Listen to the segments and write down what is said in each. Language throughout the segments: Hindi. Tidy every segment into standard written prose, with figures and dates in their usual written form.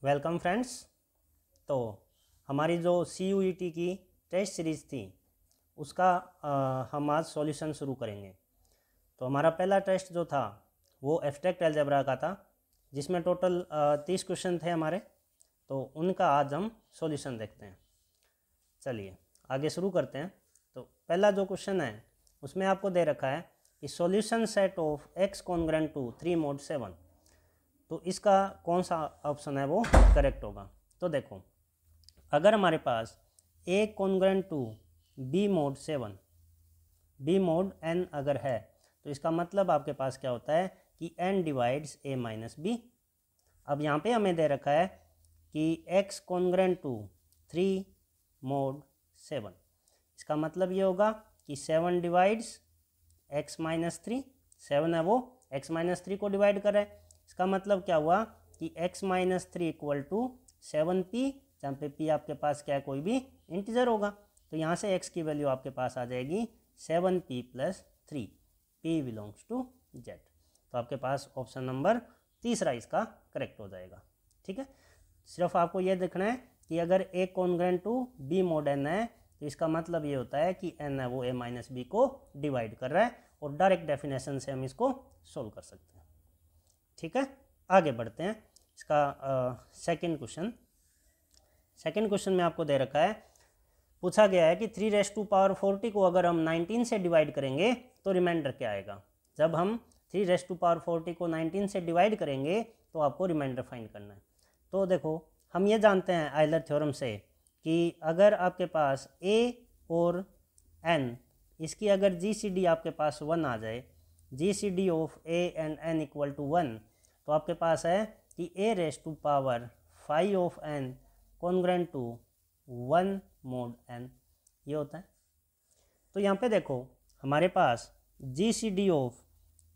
Welcome friends. तो हमारी जो CUET की टेस्ट सीरीज़ थी उसका हम आज सॉल्यूशन शुरू करेंगे। तो हमारा पहला टेस्ट जो था वो एब्स्ट्रैक्ट अलजेब्रा का था, जिसमें टोटल 30 क्वेश्चन थे हमारे। तो उनका आज हम सॉल्यूशन देखते हैं। चलिए आगे शुरू करते हैं। तो पहला जो क्वेश्चन है उसमें आपको दे रखा है कि solution set of x congruent to 3 mod 7। तो इसका कौन सा ऑप्शन है वो करेक्ट होगा। तो देखो, अगर हमारे पास a congruent to b mod 7, b mod n अगर है तो इसका मतलब आपके पास क्या होता है कि n divides a minus b। अब यहाँ पे हमें दे रखा है कि x कॉन्ग्रेंट टू 3 mod 7, इसका मतलब ये होगा कि 7 डिवाइड्स x माइनस 3। 7 है वो x माइनस 3 को डिवाइड कर रहा है। इसका मतलब क्या हुआ कि x minus 3 equal to 7p, जहाँ पे p आपके पास क्या है, कोई भी इंटीजर होगा। तो यहाँ से x की वैल्यू आपके पास आ जाएगी 7p plus 3, p belongs to z। तो आपके पास ऑप्शन नंबर तीसरा इसका करेक्ट हो जाएगा। ठीक है, सिर्फ आपको ये देखना है कि अगर a congruent to b mod n है तो इसका मतलब ये होता है कि n है वो a माइनस b को डिवाइड कर रहा है, और डायरेक्ट डेफिनेशन से हम इसको सोल्व कर सकते हैं। ठीक है, आगे बढ़ते हैं। इसका सेकंड क्वेश्चन में आपको दे रखा है, पूछा गया है कि 3⁻40 को अगर हम 19 से डिवाइड करेंगे तो रिमाइंडर क्या आएगा। जब हम 3⁻40 को 19 से डिवाइड करेंगे तो आपको रिमाइंडर फाइंड करना है। तो देखो, हम ये जानते हैं आयलर थ्योरम से कि अगर आपके पास a और n, इसकी अगर GCD आपके पास 1 आ जाए, GCD of a and n equal to 1, तो आपके पास है कि a⁻5 of n congruent to 1 mod n, ये होता है। तो यहाँ पे देखो, हमारे पास GCD ऑफ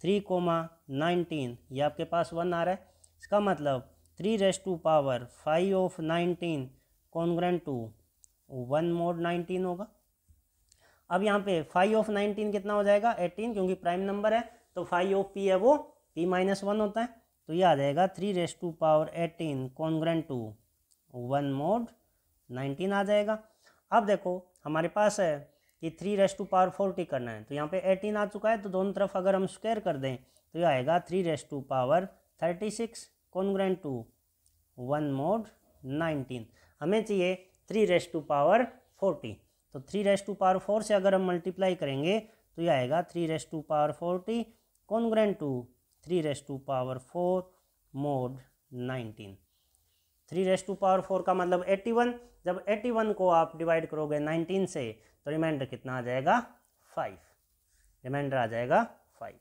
3,19 ये आपके पास 1 आ रहा है। इसका मतलब 3⁻5 ऑफ 19 कॉन्ग्रेंट टू 1 mod 19 होगा। अब यहाँ पे 5 ऑफ 19 कितना हो जाएगा, 18, क्योंकि प्राइम नंबर है। तो 5 ऑफ p है वो p माइनस 1 होता है। तो ये आ जाएगा 3⁻18 कॉन्ग्रेंट टू 1 mod 19 आ जाएगा। अब देखो, हमारे पास है कि 3⁻40 करना है, तो यहाँ पे 18 आ चुका है। तो दोनों तरफ अगर हम स्क्वायर कर दें तो ये आएगा 3⁻36 कॉन्ग्रेंट टू 1 mod 19। हमें चाहिए 3⁻40, तो 3⁻4 से अगर हम मल्टीप्लाई करेंगे तो ये आएगा 3⁻40 कॉन्ग्रेंट टू 3⁻4 mod 19। 3⁻4 का मतलब 81। जब 81 को आप डिवाइड करोगे 19 से तो रिमाइंडर कितना आ जाएगा, 5। रिमाइंडर आ जाएगा 5।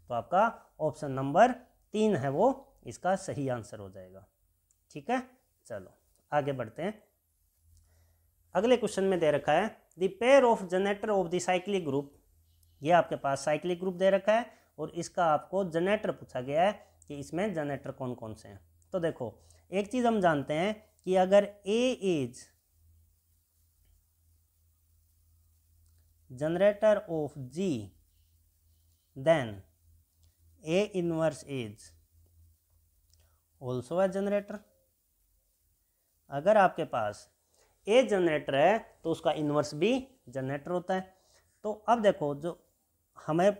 तो आपका ऑप्शन नंबर 3 है वो इसका सही आंसर हो जाएगा। ठीक है, चलो आगे बढ़ते हैं। अगले क्वेश्चन में दे रखा है the pair of generator off the cyclic group. ये आपके पास साइक्लिक ग्रुप दे रखा है और इसका आपको जनरेटर पूछा गया है कि इसमें जनरेटर कौन कौन से हैं। तो देखो, एक चीज हम जानते हैं कि अगर A is generator of G, then A inverse is also a generator. अगर आपके पास A जनरेटर है तो उसका इनवर्स भी जनरेटर होता है। तो अब देखो, जो हमें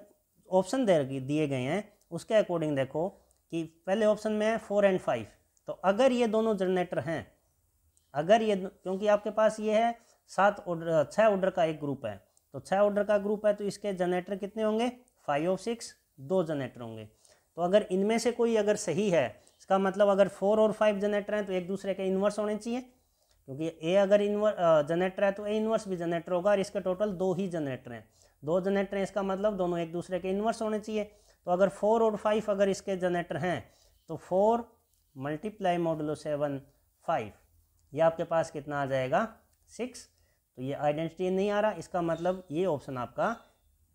ऑप्शन दिए गए हैं उसके अकॉर्डिंग देखो कि पहले ऑप्शन में है 4 और 5। तो अगर ये दोनों जनरेटर हैं, अगर ये, क्योंकि आपके पास ये है 6 ऑर्डर का एक ग्रुप है, तो 6 ऑर्डर का ग्रुप है, तो इसके जनरेटर कितने होंगे, 5 और 6, 2 जनरेटर होंगे। तो अगर इनमें से कोई अगर सही है, इसका मतलब अगर 4 और 5 जनरेटर हैं तो एक दूसरे के इन्वर्स होने चाहिए, क्योंकि ए अगर जनरेटर है तो ए इन्वर्स भी जनरेटर होगा, और इसके टोटल 2 ही जनरेटर हैं। 2 जनरेटर हैं, इसका मतलब दोनों एक दूसरे के इन्वर्स होने चाहिए। तो अगर 4 और 5 अगर इसके जनरेटर हैं तो 4 मल्टीप्लाई मॉडुलो 7 5, ये आपके पास कितना आ जाएगा, 6। तो ये आइडेंटिटी नहीं आ रहा, इसका मतलब ये ऑप्शन आपका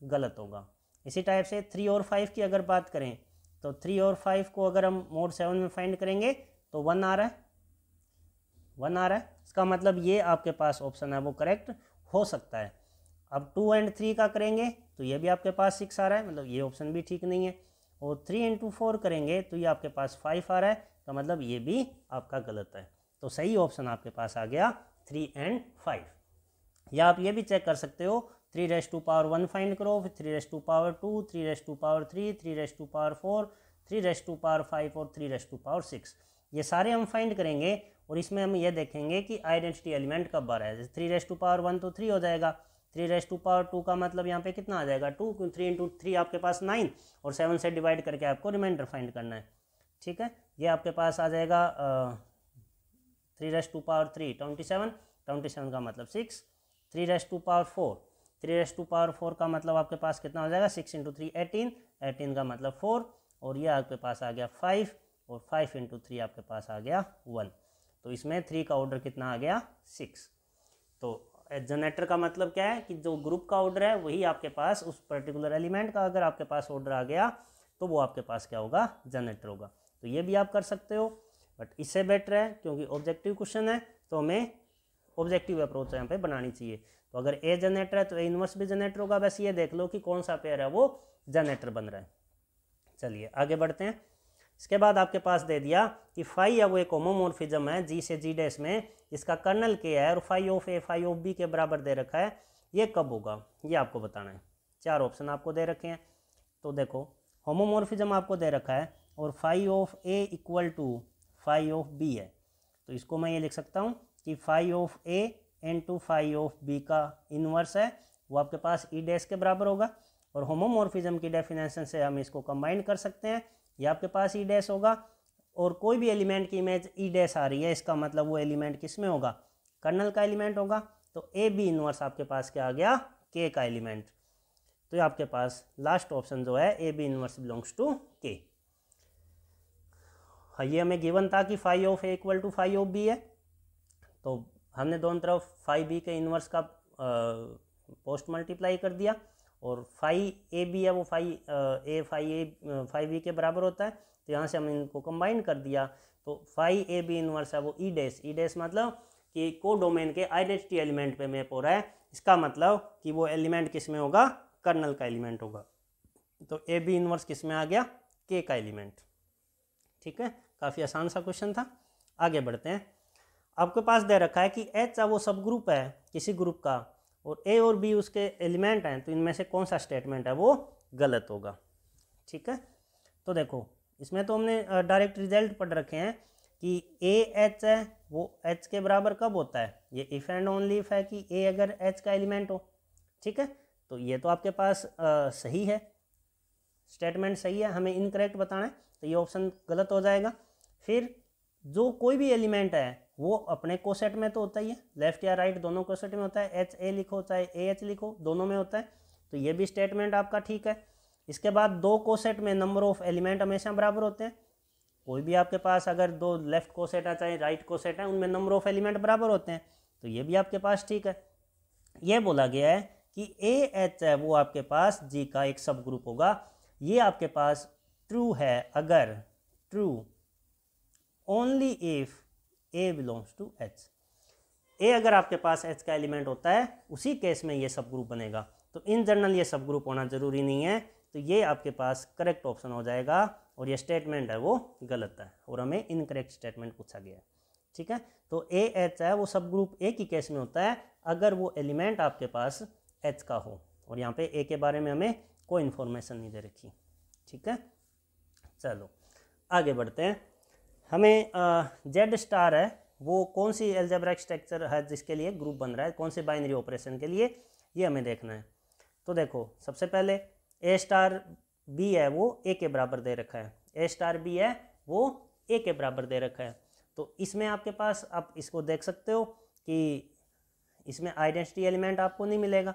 गलत होगा। इसी टाइप से 3 और 5 की अगर बात करें तो 3 और 5 को अगर हम mod 7 में फाइंड करेंगे तो 1 आ रहा है, 1 आ रहा है। इसका मतलब ये आपके पास ऑप्शन है वो करेक्ट हो सकता है। अब 2 और 3 का करेंगे तो ये भी आपके पास 6 आ रहा है, मतलब ये ऑप्शन भी ठीक नहीं है। और 3 × 4 करेंगे तो ये आपके पास 5 आ रहा है, तो मतलब ये भी आपका गलत है। तो सही ऑप्शन आपके पास आ गया 3 और 5। या आप ये भी चेक कर सकते हो, 3⁻1 फाइंड करो, फिर 3⁻2, 3⁻3, 3⁻4, 3�5 और 3⁻6, ये सारे हम फाइंड करेंगे और इसमें हम ये देखेंगे कि आइडेंटिटी एलिमेंट कब आ रहा है। जैसे 3⁻1 तो 3 हो जाएगा, 3⁻2 का मतलब यहाँ पे कितना आ जाएगा 2, क्योंकि 3 × 3 आपके पास 9 और 7 से डिवाइड करके आपको रिमाइंडर फाइंड करना है। ठीक है, ये आपके पास आ जाएगा 3⁻3 27 का मतलब 6, 3⁻4 का मतलब आपके पास कितना हो जाएगा 6 × 3 18 का मतलब 4, और ये आपके पास आ गया 5, और 5 × 3 आपके पास आ गया 1। तो इसमें 3 का ऑर्डर कितना आ गया 6। तो जनरेटर का मतलब क्या है कि जो ग्रुप का ऑर्डर है वही आपके पास उस पर्टिकुलर एलिमेंट का अगर आपके पास ऑर्डर आ गया तो वो आपके पास क्या होगा, जनरेटर होगा। तो ये भी आप कर सकते हो, बट इससे बेटर है क्योंकि ऑब्जेक्टिव क्वेश्चन है तो हमें ऑब्जेक्टिव अप्रोच यहाँ पे बनानी चाहिए। तो अगर ए जनरेटर है तो ए इनवर्स भी जनरेटर होगा, बस ये देख लो कि कौन सा पेयर है वो जनरेटर बन रहा है। चलिए आगे बढ़ते हैं। इसके बाद आपके पास दे दिया कि फाई है वो एक होमोमॉर्फिज्म है जी से जी डैश में, इसका कर्नल के है और phi of A phi of B के बराबर दे रखा है, ये कब होगा ये आपको बताना है। 4 ऑप्शन आपको दे रखे हैं। तो देखो होमोमॉर्फिज्म आपको दे रखा है और phi of A equal to phi of B है, तो इसको मैं ये लिख सकता हूँ कि phi of A into phi of B का इनवर्स है वो आपके पास ई डैश के बराबर होगा। और होमोमॉर्फिज्म की डेफिनेशन से हम इसको कंबाइन कर सकते हैं, ये आपके पास ई डैश होगा और कोई भी एलिमेंट की इमेज ई डैश आ रही है, इसका मतलब वो एलिमेंट किस में होगा, कर्नल का एलिमेंट होगा। तो ए बी इनवर्स आपके पास क्या आ गया, के का एलिमेंट। तो ये आपके पास लास्ट ऑप्शन जो है A B inverse belongs to K. ये हमें गिवन था कि phi of A equal to phi of B है, तो हमने दोनों तरफ फाई बी के इनवर्स का पोस्ट मल्टीप्लाई कर दिया, और फाई ए बी है वो फाई बी के बराबर होता है, तो यहाँ से हम इनको कंबाइन कर दिया। तो फाई ए बी इनवर्स है वो ई डैश मतलब कि को डोमेन के आइडेंटिटी एलिमेंट पे मैप हो रहा है, इसका मतलब कि वो एलिमेंट किस में होगा, कर्नल का एलिमेंट होगा। तो ए बी इनवर्स किस में आ गया, के का एलिमेंट। ठीक है, काफ़ी आसान सा क्वेश्चन था। आगे बढ़ते हैं। आपके पास दे रखा है कि एच वो सब ग्रुप है किसी ग्रुप का और ए और बी उसके एलिमेंट हैं, तो इनमें से कौन सा स्टेटमेंट है वो गलत होगा। ठीक है, तो देखो इसमें तो हमने डायरेक्ट रिजल्ट पढ़ रखे हैं कि ए एच है वो एच के बराबर कब होता है, ये इफ़ एंड ओनली इफ है कि ए अगर एच का एलिमेंट हो। ठीक है, तो ये तो आपके पास सही है, स्टेटमेंट सही है, हमें इनकरेक्ट बताना है, तो ये ऑप्शन गलत हो जाएगा। फिर जो कोई भी एलिमेंट है वो अपने कोसेट में तो होता ही है, लेफ्ट या राइट दोनों कोसेट में होता है, एच ए लिखो चाहे ए एच लिखो दोनों में होता है, तो ये भी स्टेटमेंट आपका ठीक है। इसके बाद दो कोसेट में नंबर ऑफ एलिमेंट हमेशा बराबर होते हैं, कोई भी आपके पास अगर दो लेफ्ट कोसेट है चाहे राइट कोसेट है उनमें नंबर ऑफ एलिमेंट बराबर होते हैं, तो ये भी आपके पास ठीक है। ये बोला गया है कि ए एच है वो आपके पास जी का एक सब ग्रुप होगा, ये आपके पास ट्रू है अगर true only if A belongs to H. A अगर आपके पास एच का एलिमेंट होता है उसी केस में ये सब ग्रुप बनेगा, तो इन जनरल ये सब ग्रुप होना जरूरी नहीं है, तो ये आपके पास करेक्ट ऑप्शन हो जाएगा और ये स्टेटमेंट है वो गलत है और हमें इनकरेक्ट स्टेटमेंट पूछा गया है। ठीक है, तो ए एच है वो सब ग्रुप ए की केस में होता है अगर वो एलिमेंट आपके पास एच का हो, और यहाँ पे ए के बारे में हमें कोई इन्फॉर्मेशन नहीं दे रखी। ठीक है, चलो आगे बढ़ते हैं। हमें जेड स्टार है वो कौन सी एल्जेब्रिक स्ट्रक्चर है जिसके लिए ग्रुप बन रहा है, कौन से बाइनरी ऑपरेशन के लिए, ये हमें देखना है। तो देखो सबसे पहले ए स्टार बी है वो ए के बराबर दे रखा है, ए स्टार बी है वो ए के बराबर दे रखा है, तो इसमें आपके पास आप इसको देख सकते हो कि इसमें आइडेंटिटी एलिमेंट आपको नहीं मिलेगा,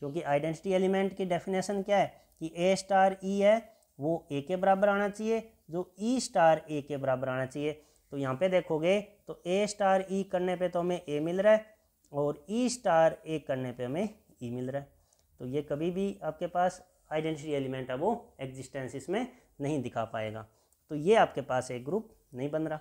क्योंकि आइडेंटिटी एलिमेंट की डेफिनेशन क्या है कि ए स्टार ई है वो ए के बराबर आना चाहिए, जो ई स्टार ए के बराबर आना चाहिए। तो यहाँ पे देखोगे तो ए स्टार ई करने पे तो हमें ए मिल रहा है और ई स्टार ए करने पे हमें ई मिल रहा है, तो ये कभी भी आपके पास आइडेंटिटी एलिमेंट है वो एग्जिस्टेंस इसमें नहीं दिखा पाएगा, तो ये आपके पास एक ग्रुप नहीं बन रहा।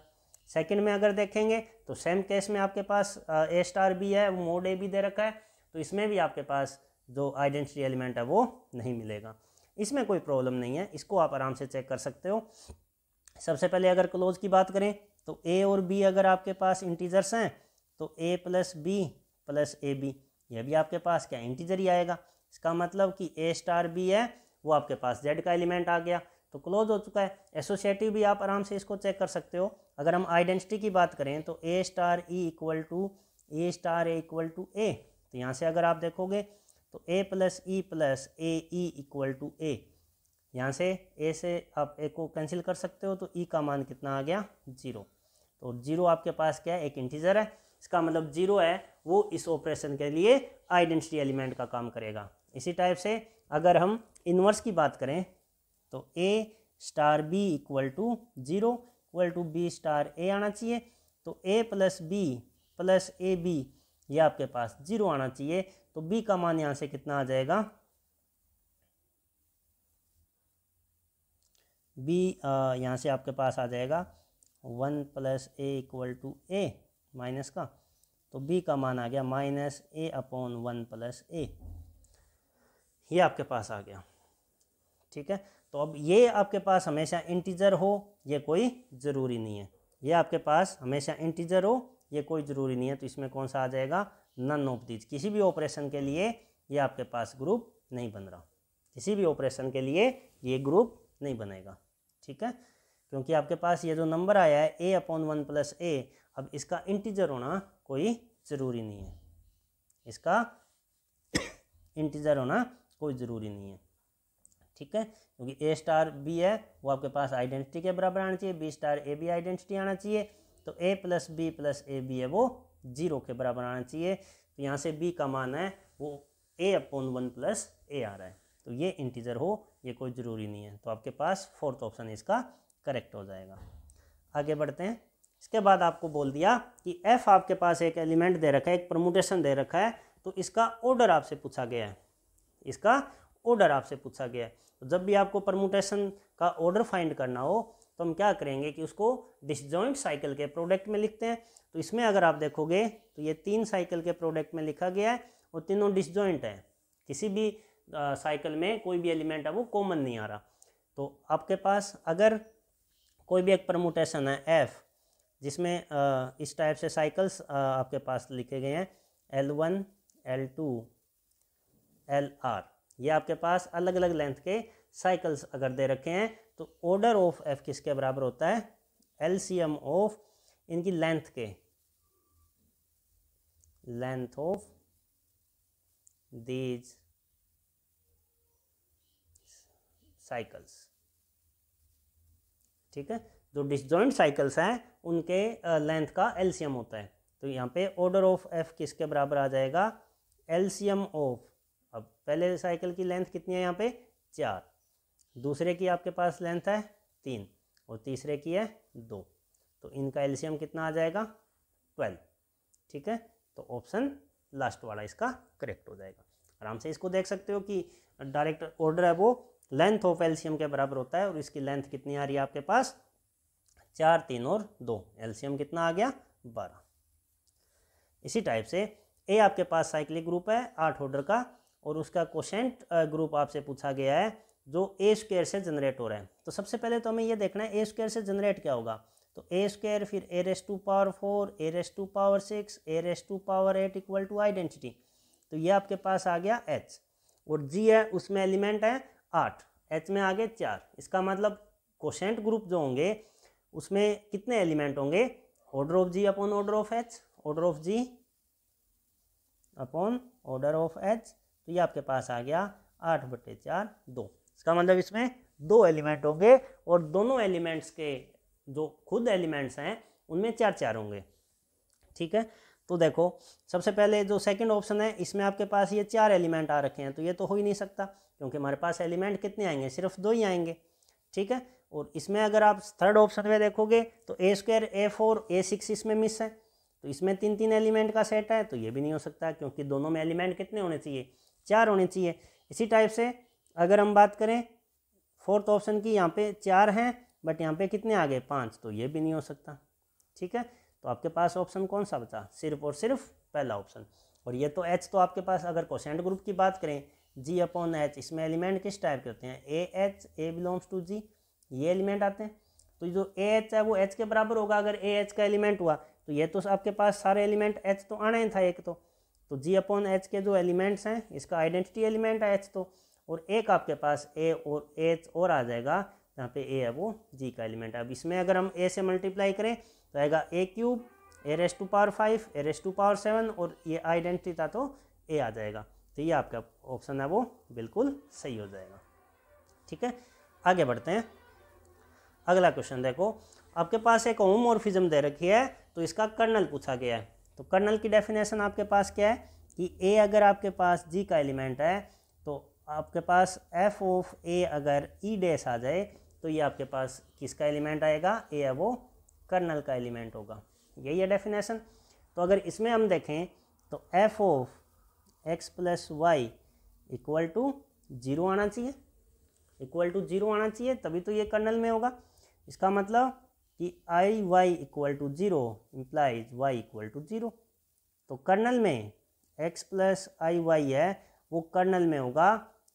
सेकंड में अगर देखेंगे तो सेम केस में आपके पास ए स्टार बी है वो मोड ए भी दे रखा है, तो इसमें भी आपके पास जो आइडेंटिटी एलिमेंट है वो नहीं मिलेगा। इसमें कोई प्रॉब्लम नहीं है, इसको आप आराम से चेक कर सकते हो। सबसे पहले अगर क्लोज की बात करें तो ए और बी अगर आपके पास इंटीजर्स हैं तो A plus B plus A B, यह भी आपके पास क्या इंटीजर ही आएगा। इसका मतलब कि ए स्टार बी है वो आपके पास जेड का एलिमेंट आ गया, तो क्लोज हो चुका है। एसोसिएटिव भी आप आराम से इसको चेक कर सकते हो। अगर हम आइडेंटिटी की बात करें तो A star E equal to A star A equal to A, तो यहाँ से अगर आप देखोगे तो A plus E plus A E equal to A, यहाँ से ए से आप ए को कैंसिल कर सकते हो, तो ई का मान कितना आ गया 0। तो 0 आपके पास क्या है, एक इंटीजर है, इसका मतलब 0 है वो इस ऑपरेशन के लिए आइडेंटिटी एलिमेंट का काम करेगा। इसी टाइप से अगर हम इन्वर्स की बात करें तो A star B equal to 0 equal to B star A आना चाहिए, तो A plus B plus A B ये आपके पास 0 आना चाहिए, तो बी का मान यहाँ से कितना आ जाएगा, बी यहाँ से आपके पास आ जाएगा 1 plus A equal to A minus का, तो बी का मान आ गया minus A upon 1 plus A, ये आपके पास आ गया। ठीक है, तो अब ये आपके पास हमेशा इंटीजर हो ये कोई ज़रूरी नहीं है, ये आपके पास हमेशा इंटीजर हो ये कोई ज़रूरी नहीं है, तो इसमें कौन सा आ जाएगा, नन ऑफ दीज। किसी भी ऑपरेशन के लिए ये आपके पास ग्रुप नहीं बन रहा, किसी भी ऑपरेशन के लिए ये ग्रुप नहीं बनेगा। ठीक है, क्योंकि आपके पास ये जो नंबर आया है ए अपॉन 1 प्लस ए, अब इसका इंटीजर होना कोई ज़रूरी नहीं है, इसका इंटीजर होना कोई ज़रूरी नहीं है। ठीक है, क्योंकि ए स्टार बी है वो आपके पास आइडेंटिटी के बराबर आना चाहिए, B star A B identity आना चाहिए, तो A plus B plus A B है वो 0 के बराबर आना चाहिए, तो यहाँ से बी का मान है वो ए अपॉन 1 प्लस ए आ रहा है, तो ये इंटीजर हो ये कोई ज़रूरी नहीं है, तो आपके पास फोर्थ ऑप्शन इसका करेक्ट हो जाएगा। आगे बढ़ते हैं। इसके बाद आपको बोल दिया कि एफ आपके पास एक एलिमेंट दे रखा है, एक परमुटेशन दे रखा है, तो इसका ऑर्डर आपसे पूछा गया है, इसका ऑर्डर आपसे पूछा गया है। तो जब भी आपको परमुटेशन का ऑर्डर फाइंड करना हो तो हम क्या करेंगे कि उसको डिसजॉइंट साइकिल के प्रोडक्ट में लिखते हैं। तो इसमें अगर आप देखोगे तो ये 3 साइकिल के प्रोडक्ट में लिखा गया है और तीनों डिसजॉइंट है, किसी भी साइकिल में कोई भी एलिमेंट है वो कॉमन नहीं आ रहा। तो आपके पास अगर कोई भी एक परमुटेशन है एफ जिसमें इस टाइप से साइकिल्स आपके पास लिखे गए हैं L1 L2 LR, ये आपके पास अलग अलग लेंथ के साइकिल्स अगर दे रखे हैं तो ऑर्डर ऑफ एफ किसके बराबर होता है, एलसीएम ऑफ इनकी लेंथ के, लेंथ ऑफ दीज साइकिल्स। ठीक है, जो डिसजॉइंट साइकिल्स हैं उनके लेंथ का एलसीएम होता है, तो यहाँ पे ऑर्डर ऑफ एफ किसके बराबर आ जाएगा, एलसीएम ऑफ, अब पहले साइकिल की लेंथ कितनी है यहाँ पे 4, दूसरे की आपके पास लेंथ है 3 और तीसरे की है 2, तो इनका एलसीएम कितना आ जाएगा 12। ठीक है, तो ऑप्शन लास्ट वाला इसका करेक्ट हो जाएगा। आराम से इसको देख सकते हो कि डायरेक्ट ऑर्डर है वो लेंथ ऑफ एलसीएम के बराबर होता है, और इसकी लेंथ कितनी आ रही है आपके पास 4 3 और 2, एलसीएम कितना आ गया 12। इसी टाइप से ए आपके पास साइक्लिक ग्रुप है 8 ऑर्डर का, और उसका कोशेंट ग्रुप आपसे पूछा गया है जो ए स्क्वायर से जनरेट हो रहा है। तो सबसे पहले तो हमें ये देखना है ए स्क्वायर से जनरेट क्या होगा, तो ए स्क्वायर फिर A raise to power 4 A raise to power 6 A raise to power 8 equal to identity, तो ये आपके पास आ गया एच, और जी है उसमें एलिमेंट है 8, एच में आ गए 4, इसका मतलब कोशेंट ग्रुप जो होंगे उसमें कितने एलिमेंट होंगे, order of G upon order of H, order of G upon order of H, तो ये आपके पास आ गया 8/4 2, इसका मतलब इसमें 2 एलिमेंट होंगे और दोनों एलिमेंट्स के जो खुद एलिमेंट्स हैं उनमें 4 4 होंगे। ठीक है, तो देखो सबसे पहले जो सेकंड ऑप्शन है इसमें आपके पास ये 4 एलिमेंट आ रखे हैं, तो ये तो हो ही नहीं सकता क्योंकि हमारे पास एलिमेंट कितने आएंगे, सिर्फ 2 ही आएंगे। ठीक है, और इसमें अगर आप थर्ड ऑप्शन में देखोगे तो ए स्क्वायर A4 A6 इसमें मिस है, तो इसमें 3 3 एलिमेंट का सेट है, तो ये भी नहीं हो सकता क्योंकि दोनों में एलिमेंट कितने होने चाहिए 4 होने चाहिए। इसी टाइप से अगर हम बात करें फोर्थ ऑप्शन की, यहाँ पे 4 हैं बट यहाँ पे कितने आ गए 5, तो ये भी नहीं हो सकता। ठीक है, तो आपके पास ऑप्शन कौन सा बचा, सिर्फ और सिर्फ पहला ऑप्शन। और ये तो एच तो आपके पास अगर कोशेंट ग्रुप की बात करें जी अपॉन एच, इसमें एलिमेंट किस टाइप के होते हैं, A H A belongs to G, ये एलिमेंट आते हैं। तो जो ए एच है वो एच के बराबर होगा अगर ए एच का एलिमेंट हुआ। तो ये तो आपके पास सारे एलिमेंट एच तो आना ही था एक तो जी अपॉन एच के जो एलिमेंट्स हैं इसका आइडेंटिटी एलिमेंट है एच तो, और एक आपके पास ए और एच और आ जाएगा जहाँ पे ए है वो जी का एलिमेंट है। अब इसमें अगर हम ए से मल्टीप्लाई करें तो आएगा A cube A raise to power 5 A raise to power 7 और ये आइडेंटिटी था तो ए आ जाएगा। तो ये आपका ऑप्शन है वो बिल्कुल सही हो जाएगा। ठीक है, आगे बढ़ते हैं। अगला क्वेश्चन देखो, आपके पास एक होमोमॉर्फिज्म दे रखी है तो इसका कर्नल पूछा गया है। तो कर्नल की डेफिनेशन आपके पास क्या है कि ए अगर आपके पास जी का एलिमेंट है तो आपके पास एफ ऑफ ए अगर ई डैश आ जाए तो ये आपके पास किसका एलिमेंट आएगा, ए है वो कर्नल का एलिमेंट होगा। यही है डेफिनेशन। तो अगर इसमें हम देखें तो F of X plus Y equal to zero आना चाहिए, इक्वल टू जीरो आना चाहिए, तभी तो ये कर्नल में होगा। इसका मतलब कि I Y equal to zero implies Y equal to zero. तो कर्नल में एक्स प्लस आई वाई है वो कर्नल में होगा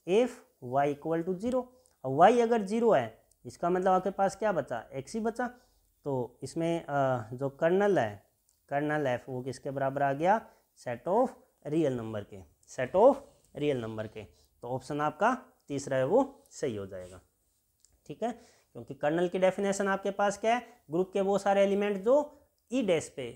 if Y equal to zero. और वाई अगर जीरो है इसका मतलब आपके पास क्या बचा, एक्स ही बचा। तो इसमें जो कर्नल है, कर्नल एफ वो किसके बराबर आ गया, सेट ऑफ रियल नंबर के, सेट ऑफ रियल नंबर के। तो ऑप्शन आपका तीसरा है वो सही हो जाएगा। ठीक है, क्योंकि कर्नल की डेफिनेशन आपके पास क्या है, ग्रुप के वो सारे एलिमेंट जो ई डैश पे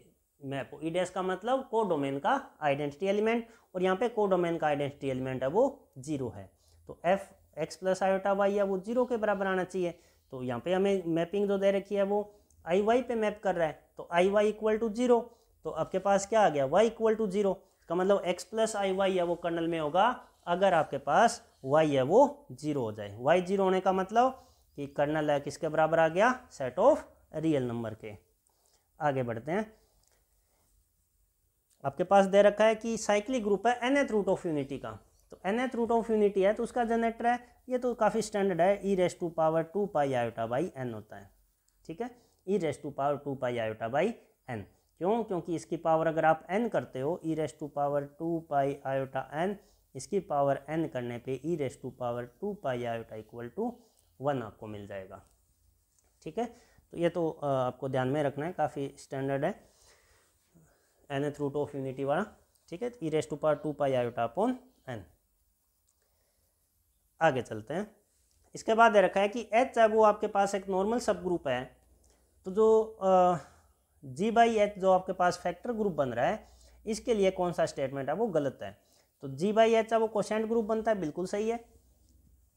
मैप हो। ई डैश का मतलब को डोमेन का आइडेंटिटी एलिमेंट, और यहाँ पे को डोमेन का आइडेंटिटी एलिमेंट है वो जीरो है। तो F X plus iota Y है वो जीरो के बराबर आना चाहिए। तो यहाँ पे हमें मैपिंग जो दे रखी है वो आई वाई पे मैप कर रहा है, तो आई वाई इक्वल टू जीरो। तो आपके पास क्या आ गया, वाई इक्वल टू जीरो का मतलब एक्स प्लस आई वाई है वो कर्नल में होगा अगर आपके पास वाई है वो जीरो हो जाए। वाई जीरो होने का मतलब कि कर्नल है किसके बराबर आ गया, सेट ऑफ रियल नंबर के। आगे बढ़ते हैं। आपके पास दे रखा है कि साइक्लिक ग्रुप है nth रूट ऑफ यूनिटी का। तो nth रूट ऑफ यूनिटी है तो उसका जनरेटर है, ये तो काफ़ी स्टैंडर्ड है, E raise to power 2 pi iota by N होता है। ठीक है, E raise to power 2 pi iota by N. क्यों, क्योंकि इसकी पावर अगर आप n करते हो E raise to power 2 pi iota N, इसकी पावर n करने पे E raise to power 2 pi iota equal to 1 आपको मिल जाएगा। ठीक है, तो ये तो आपको ध्यान में रखना है, काफ़ी स्टैंडर्ड है nth रूट ऑफ यूनिटी वाला। ठीक है, E raise to power 2 pi iota upon N. आगे चलते हैं। इसके बाद दे रखा है कि एच है वो आपके पास एक नॉर्मल सब ग्रुप है। तो जो जी बाई एच जो आपके पास फैक्टर ग्रुप बन रहा है इसके लिए कौन सा स्टेटमेंट है वो गलत है। तो जी बाई एच है वो कोशेंट ग्रुप बनता है, बिल्कुल सही है।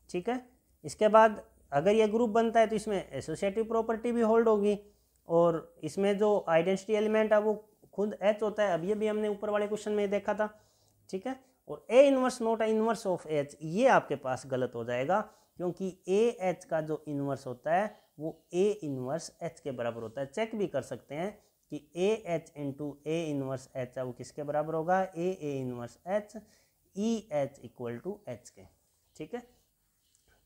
ठीक है, इसके बाद अगर ये ग्रुप बनता है तो इसमें एसोसिएटिव प्रॉपर्टी भी होल्ड होगी, और इसमें जो आइडेंटिटी एलिमेंट है वो खुद एच होता है। अब ये भी हमने ऊपर वाले क्वेश्चन में देखा था। ठीक है, और A inverse not A inverse of H, ये आपके पास गलत हो जाएगा, क्योंकि ए एच का जो इनवर्स होता है वो ए इनवर्स एच के बराबर होता है। चेक भी कर सकते हैं कि A H into A inverse H है वो किसके बराबर होगा, A inverse H, E H equal to H के। ठीक है,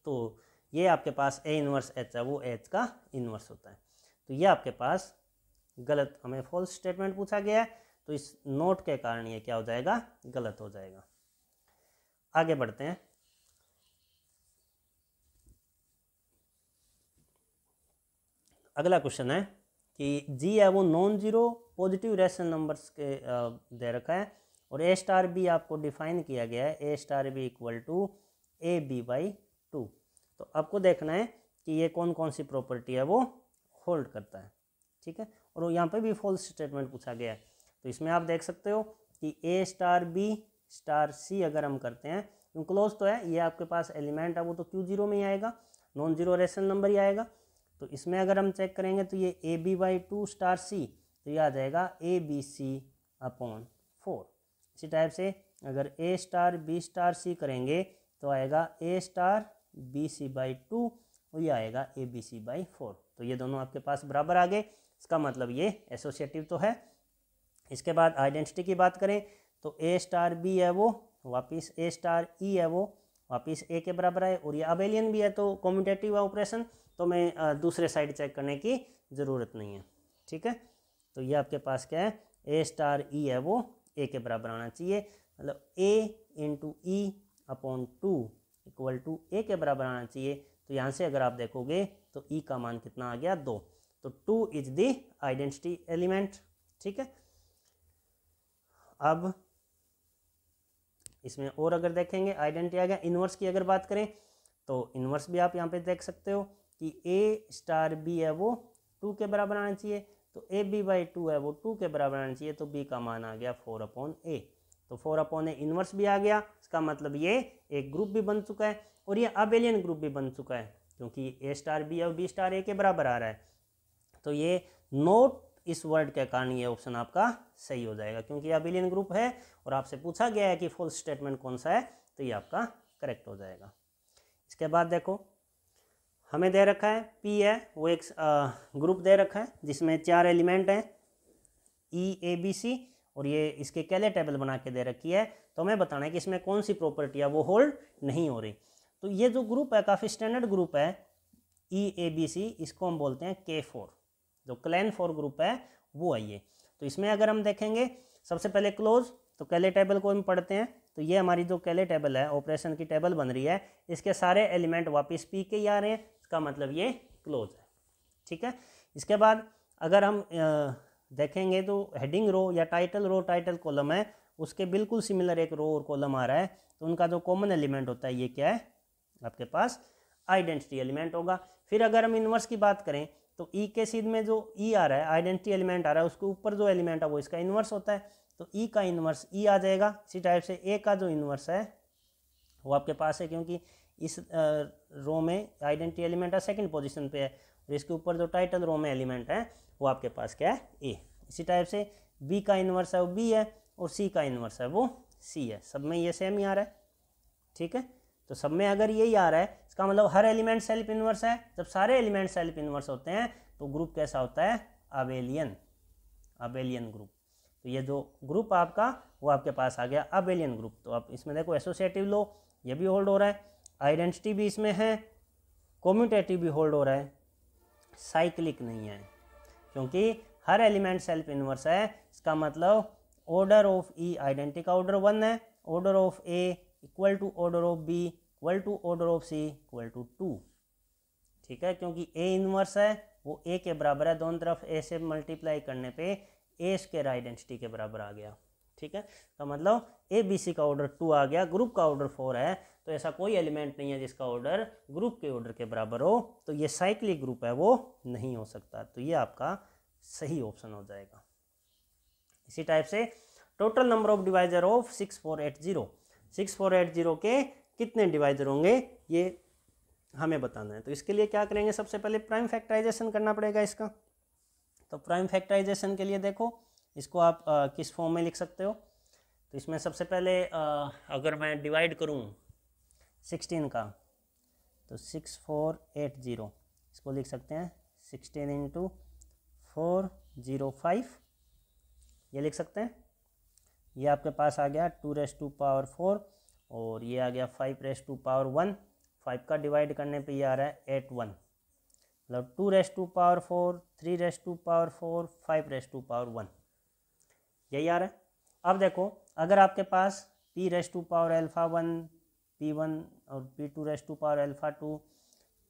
तो ये आपके पास ए इनवर्स एच है वो एच का इनवर्स होता है। तो ये आपके पास गलत, हमें फॉल्स स्टेटमेंट पूछा गया है, तो इस नोट के कारण ये क्या हो जाएगा, गलत हो जाएगा। आगे बढ़ते हैं। अगला क्वेश्चन है कि जी है वो non zero positive rational numbers के दे रखा है, और ए स्टार बी आपको डिफाइन किया गया है, A star B equal to A B by 2। तो आपको देखना है कि ये कौन कौन सी प्रॉपर्टी है वो होल्ड करता है। ठीक है, और यहाँ पे भी फॉल्स स्टेटमेंट पूछा गया है। तो इसमें आप देख सकते हो कि ए स्टार बी स्टार सी अगर हम करते हैं, क्लोज तो है, ये आपके पास एलिमेंट है वो तो क्यू जीरो में ही आएगा, नॉन जीरो रेशनल नंबर ही आएगा। तो इसमें अगर हम चेक करेंगे तो ये ए बी बाई 2 स्टार सी, तो ये आ जाएगा ए बी सी अपॉन 4। इसी टाइप से अगर ए स्टार बी स्टार सी करेंगे तो आएगा ए स्टार बी सी बाई 2, और ये आएगा ए बी सी बाई 4। तो ये दोनों आपके पास बराबर आ गए, इसका मतलब ये एसोसिएटिव तो है। इसके बाद आइडेंटिटी की बात करें तो ए स्टार बी है वो वापिस ए स्टार ई है वो वापिस ए के बराबर है, और ये अबेलियन भी है तो कम्यूटेटिव ऑपरेशन, तो मैं दूसरे साइड चेक करने की ज़रूरत नहीं है। ठीक है, तो ये आपके पास क्या है, ए स्टार ई है वो ए के बराबर आना चाहिए, मतलब A into E upon 2 equal to A के बराबर आना चाहिए। तो यहाँ से अगर आप देखोगे तो ई का मान कितना आ गया 2, तो 2 इज द आइडेंटिटी एलिमेंट। ठीक है, अब इसमें और अगर देखेंगे आइडेंटिटी आ गया। इन्वर्स की अगर बात करें तो इन्वर्स भी आप यहाँ पे देख सकते हो कि ए स्टार बी है वो 2 के बराबर आना चाहिए, तो ए बी बाई 2 है वो 2 के बराबर आना चाहिए, तो बी का मान आ गया 4/a। तो 4/a इन्वर्स भी आ गया, इसका मतलब ये एक ग्रुप भी बन चुका है और ये अबेलियन ग्रुप भी बन चुका है, क्योंकि ए स्टार बी और बी स्टार ए के बराबर आ रहा है। तो ये नोट इस वर्ड के कारण ये ऑप्शन आपका सही हो जाएगा, क्योंकि अबेलियन ग्रुप है और आपसे पूछा गया है कि फॉल्स स्टेटमेंट कौन सा है, तो ये आपका करेक्ट हो जाएगा। इसके बाद देखो हमें दे रखा है पी है वो एक ग्रुप दे रखा है जिसमें 4 एलिमेंट हैं ई ए बी सी, और ये इसके कैले टेबल बना के दे रखी है। तो हमें बताना है कि इसमें कौन सी प्रॉपर्टी है वो होल्ड नहीं हो रही। तो ये जो ग्रुप है काफ़ी स्टैंडर्ड ग्रुप है ई ए बी सी, इसको हम बोलते हैं K4, जो क्लैन 4 ग्रुप है वो है ये। तो इसमें अगर हम देखेंगे सबसे पहले क्लोज, तो कैले टेबल को हम पढ़ते हैं। तो ये हमारी जो कैले टेबल है ऑपरेशन की टेबल बन रही है, इसके सारे एलिमेंट वापस पी के ही आ रहे हैं, इसका मतलब ये क्लोज है। ठीक है, इसके बाद अगर हम देखेंगे तो हेडिंग रो या टाइटल रो टाइटल कॉलम है, उसके बिल्कुल सिमिलर एक रो और कॉलम आ रहा है, तो उनका जो कॉमन एलिमेंट होता है ये क्या है आपके पास आइडेंटिटी एलिमेंट होगा। फिर अगर हम इन्वर्स की बात करें तो ई के सीध में जो ई आ रहा है आइडेंटिटी एलिमेंट आ रहा है, उसके ऊपर जो एलिमेंट है वो इसका इन्वर्स होता है, तो ई का इन्वर्स ई आ जाएगा। इसी टाइप से ए का जो इन्वर्स है वो आपके पास है, क्योंकि इस रो में आइडेंटिटी एलिमेंट है सेकंड पोजीशन पे है, और इसके ऊपर जो टाइटल रो में एलिमेंट है वो आपके पास क्या है ए। इसी टाइप से बी का इन्वर्स है वो बी है, और सी का इन्वर्स है वो सी है, सब में ये सेम ही आ रहा है। ठीक है, तो सब में अगर यही आ रहा है इसका मतलब हर एलिमेंट सेल्फ इन्वर्स है। जब सारे एलिमेंट सेल्फ इन्वर्स होते हैं तो ग्रुप कैसा होता है अबेलियन, अबेलियन ग्रुप। तो ये जो ग्रुप आपका वो आपके पास आ गया अबेलियन ग्रुप। तो आप इसमें देखो एसोसिएटिव लो ये भी होल्ड हो रहा है, आइडेंटिटी भी इसमें है, कम्यूटेटिव भी होल्ड हो रहा है, साइक्लिक नहीं है, क्योंकि हर एलिमेंट सेल्फ इन्वर्स है। इसका मतलब ऑर्डर ऑफ ई आइडेंटिटी का ऑर्डर 1 है, order of A equal to order of B equal to order of C equal to 2। ठीक है, क्योंकि ए इन्वर्स है वो ए के बराबर है, दोनों तरफ ए से मल्टीप्लाई करने पे ए स्क्वायर आइडेंटिटी के बराबर आ गया। ठीक है, तो मतलब ए बी सी का ऑर्डर 2 आ गया, ग्रुप का ऑर्डर 4 है, तो ऐसा कोई एलिमेंट नहीं है जिसका ऑर्डर ग्रुप के ऑर्डर के बराबर हो, तो ये साइक्लिक ग्रुप है वो नहीं हो सकता। तो ये आपका सही ऑप्शन हो जाएगा। इसी टाइप से total number of divisor of 6480, 6480 के कितने डिवाइजर होंगे ये हमें बताना है। तो इसके लिए क्या करेंगे, सबसे पहले प्राइम फैक्टराइजेशन करना पड़ेगा इसका। तो प्राइम फैक्टराइजेशन के लिए देखो इसको आप किस फॉर्म में लिख सकते हो। तो इसमें सबसे पहले अगर मैं डिवाइड करूं 16 का, तो 6480 इसको लिख सकते हैं 16 इंटू 405, ये लिख सकते हैं। ये आपके पास आ गया 2⁴, और ये आ गया 5⁴ 5 का डिवाइड करने पे ये आ रहा है 81, मतलब 2⁴, 3⁴, 5⁴, यही आ रहा है। अब देखो अगर आपके पास p⁴α1, p1 और p2⁴α2,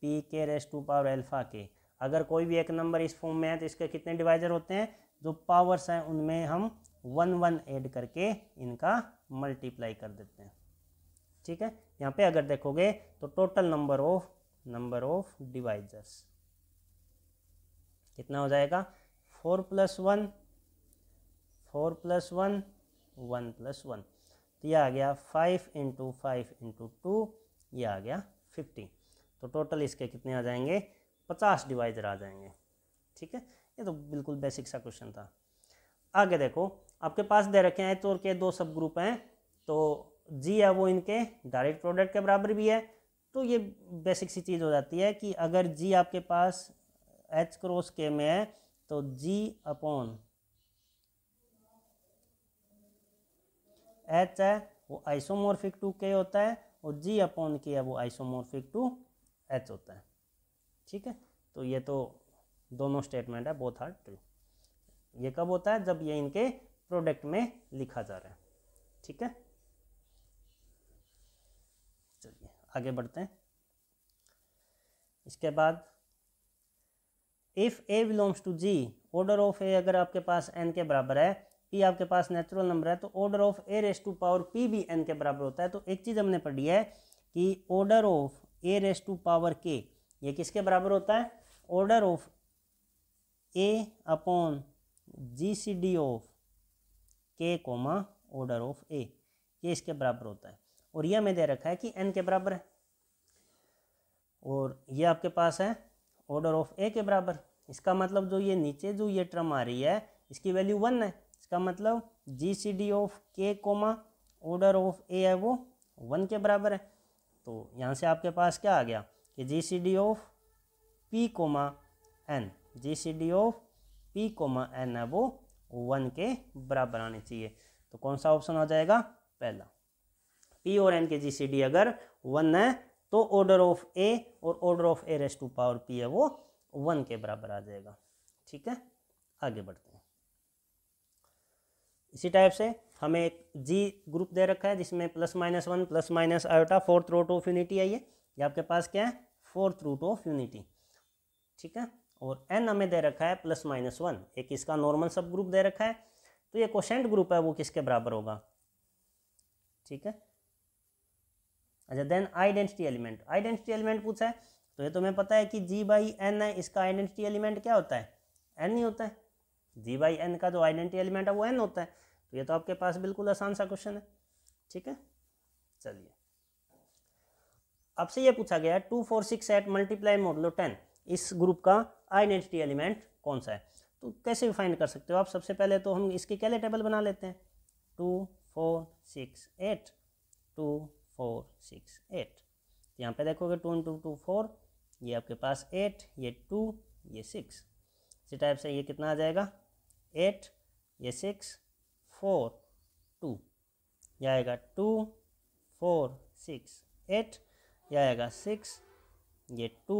pk⁴k, अगर कोई भी एक नंबर इस फॉर्म में है तो इसके कितने डिवाइजर होते हैं, जो पावर्स हैं उनमें हम 1 ऐड करके इनका मल्टीप्लाई कर देते हैं। ठीक है, यहाँ पे अगर देखोगे तो टोटल नंबर ऑफ डिवाइजर्स कितना हो जाएगा 4 + 1 1 + 1, तो ये आ गया 5 × 5 × 2, ये आ गया 50। तो टोटल इसके कितने आ जाएंगे 50 डिवाइजर आ जाएंगे। ठीक है, ये तो बिल्कुल बेसिक सा क्वेश्चन था। आगे देखो आपके पास दे रखे हैं तो के 2 सब ग्रुप हैं, तो जी है वो इनके डायरेक्ट प्रोडक्ट के बराबर भी है। तो ये बेसिक सी चीज़ हो जाती है कि अगर जी आपके पास H×K में है तो G/H है वो आइसोमॉर्फिक टू K होता है, और G/K है वो आइसोमॉर्फिक टू H होता है। ठीक है, तो ये तो दोनों स्टेटमेंट है, बोथ आर ट्रू। ये कब होता है, जब ये इनके प्रोडक्ट में लिखा जा रहा है। ठीक है, चलिए आगे बढ़ते हैं। इसके बाद if A belongs to G, order of A अगर आपके पास एन के बराबर है, पी आपके पास नेचुरल नंबर है, तो order of A raise to power P भी एन के बराबर होता है। तो एक चीज़ हमने पढ़ी है कि order of A raise to power K ये किसके बराबर होता है? Order of A upon G C D of K comma order of A, ये इसके बराबर होता है। और ये हमें दे रखा है कि एन के बराबर है, और ये आपके पास है ऑर्डर ऑफ ए के बराबर। इसका मतलब जो ये नीचे जो ये टर्म आ रही है इसकी वैल्यू 1 है। इसका मतलब जी C D of K comma order of ए है वो 1 के बराबर है। तो यहाँ से आपके पास क्या आ गया कि G C D of P comma N, G C D of P comma N है वो 1 के बराबर आने चाहिए। तो कौन सा ऑप्शन हो जाएगा? पहला। पी और एन के जी सी डी अगर 1 है तो ऑर्डर ऑफ ए और order of A raise to power P है वो 1 के बराबर आ जाएगा। ठीक है, आगे बढ़ते हैं। इसी टाइप से हमें एक जी ग्रुप दे रखा है जिसमें +-1 + iota fourth root of unity है। ये आपके पास क्या है? Fourth root of unity. ठीक है, और एन हमें दे रखा है +-1, एक इसका नॉर्मल सब ग्रुप दे रखा है। तो ये कोशेंट ग्रुप है वो किसके बराबर होगा? ठीक है, अच्छा then identity element. Identity element पूछा है तो ये तुम्हें पता है कि जी बाई एन है, इसका आइडेंटिटी एलिमेंट क्या होता है? एन ही होता है। जी बाई एन का जो आइडेंटिटी एलिमेंट है वो एन होता है। तो ये तो आपके पास बिल्कुल आसान सा क्वेश्चन है। ठीक है, चलिए आपसे ये पूछा गया 2 4 6 8 मल्टीप्लाई मॉडुलो 10, इस ग्रुप का आइडेंटिटी एलिमेंट कौन सा है? तो कैसे फाइंड कर सकते हो आप? सबसे पहले तो हम इसकी कैले टेबल बना लेते हैं। 2 4 6 8 2 4 6 8। यहाँ पे देखोगे 2 × 2 4, ये आपके पास 8, ये 2, ये 6। इसी टाइप से ये कितना आ जाएगा? 8, ये 6, 4 2, यह आएगा 2 4 6 8, यह आएगा 6, ये 2,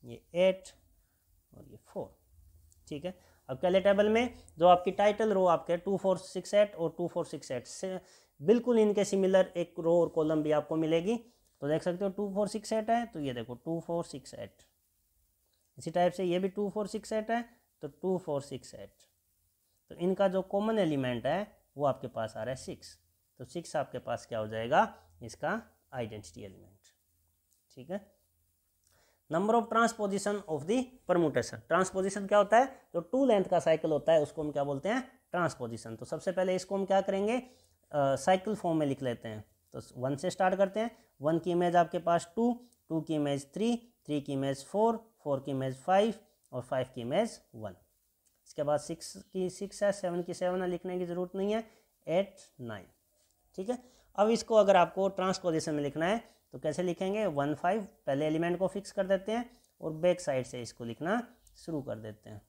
ये 8 और ये 4। ठीक है, अब कैले टेबल में जो आपकी टाइटल रो आपके 2 4 6 8 और 2 4 6 8 से बिल्कुल इनके सिमिलर एक रो और कॉलम भी आपको मिलेगी। तो देख सकते हो 2 4 6 8 है, तो ये देखो 2 4 6 8। इसी टाइप से ये भी 2 4 6 8 है, तो 2 4 6 8। तो इनका जो कॉमन एलिमेंट है वो आपके पास आ रहा है 6। तो 6 आपके पास क्या हो जाएगा? इसका आइडेंटिटी एलिमेंट। ठीक है, number of transposition of the permutation. Transposition क्या होता है? जो 2 लेंथ का साइकिल होता है उसको हम क्या बोलते हैं? ट्रांसपोजिशन। तो सबसे पहले इसको हम क्या करेंगे? साइकिल फॉर्म में लिख लेते हैं। तो 1 से स्टार्ट करते हैं। 1 की इमेज आपके पास 2, 2 की इमेज 3, 3 की इमेज 4, 4 की इमेज 5 और 5 की इमेज 1। इसके बाद 6 की 6 है, 7 की 7 है, लिखने की ज़रूरत नहीं है, 8 9। ठीक है, अब इसको अगर आपको ट्रांसपोजिशन में लिखना है तो कैसे लिखेंगे? 1 5, पहले एलिमेंट को फिक्स कर देते हैं और बैक साइड से इसको लिखना शुरू कर देते हैं।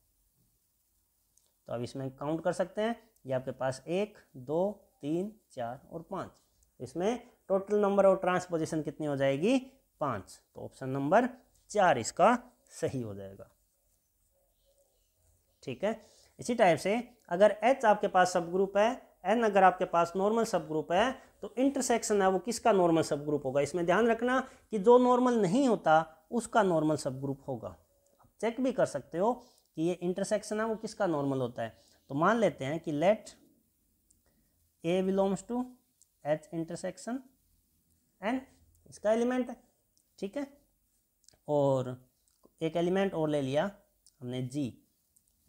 तो अब इसमें काउंट कर सकते हैं, ये आपके पास 1 2 3 4 और 5। इसमें टोटल नंबर ऑफ ट्रांसपोजिशन कितनी हो जाएगी? 5। तो ऑप्शन नंबर 4 इसका सही हो जाएगा। ठीक है, इसी टाइप से अगर H आपके पास सब ग्रुप है, N अगर आपके पास नॉर्मल सब ग्रुप है, तो इंटरसेक्शन है वो किसका नॉर्मल सब ग्रुप होगा? इसमें ध्यान रखना कि जो नॉर्मल नहीं होता उसका नॉर्मल सब ग्रुप होगा। आप चेक भी कर सकते हो कि ये इंटरसेक्शन है वो किसका नॉर्मल होता है। तो मान लेते हैं कि let A belongs to H intersection N, इसका एलिमेंट है। ठीक है, और एक एलिमेंट और ले लिया हमने